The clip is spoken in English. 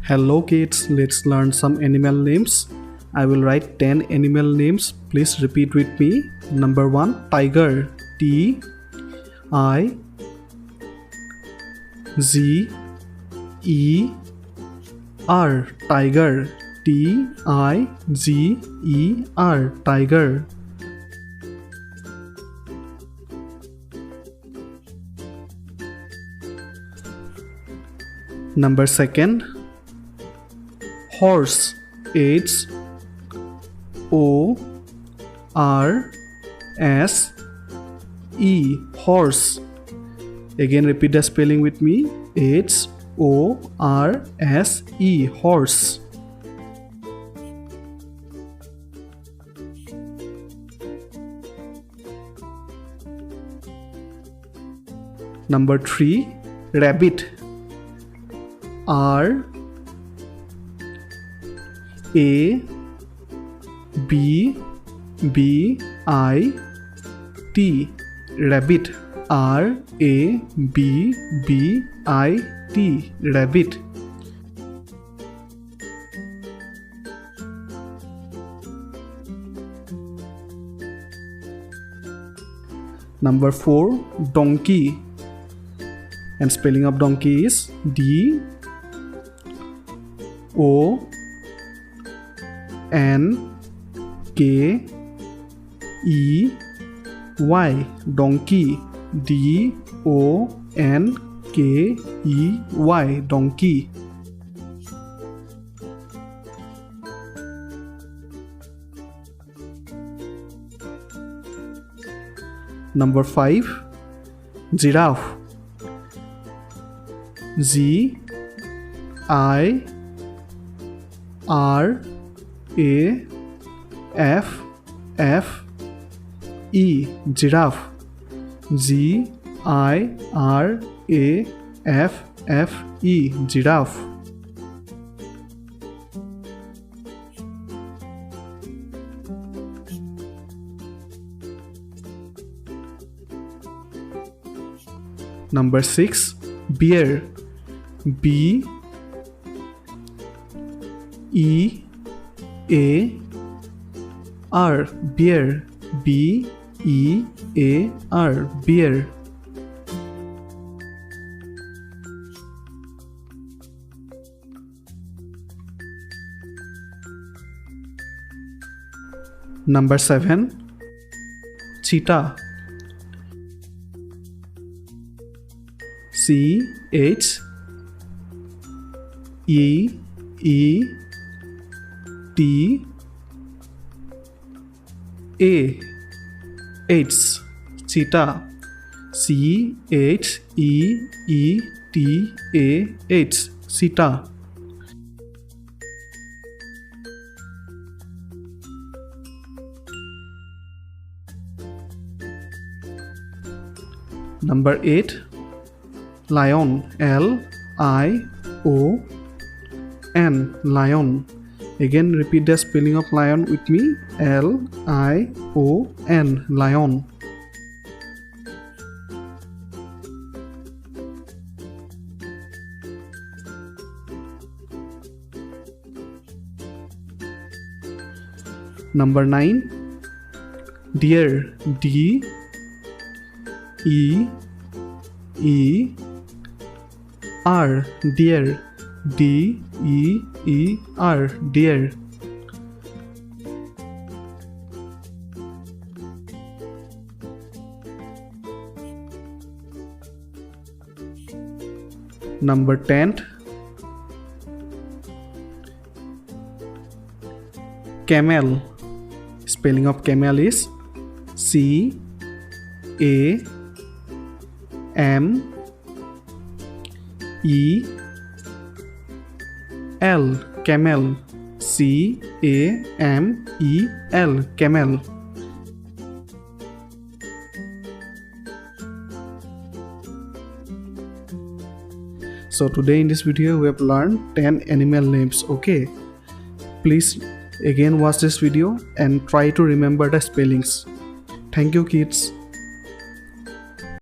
Hello kids, let's learn some animal names. I will write 10 animal names. Please repeat with me. Number 1, tiger. T I Z E R, tiger. T I Z E R, tiger. Number 2, horse. H O R S E, horse. Again repeat the spelling with me. H O R S E, horse. Number 3, rabbit. R A B B I T, rabbit. R A B B I T, rabbit. Number 4, donkey. And spelling of donkey is D O N K E Y, donkey. D O N K E Y, donkey. Number 5, giraffe. G I R A F F E, giraffe. G I R A F F E, giraffe. Number 6, bear. B E A R, bear. B E A R, bear. Number 7, cheetah. C H E E T A H, cheetah. C H E E T A H, cheetah. Number 8, lion. L I O N, lion. Again repeat the spelling of lion with me. L I O N, lion. Number 9, deer. D E E R, deer. D E E R, deer. Number 10, camel. Spelling of camel is C A M E L, camel. C A M E L, camel. So today in this video we have learned 10 animal names. Okay, please again watch this video and try to remember the spellings. Thank you kids.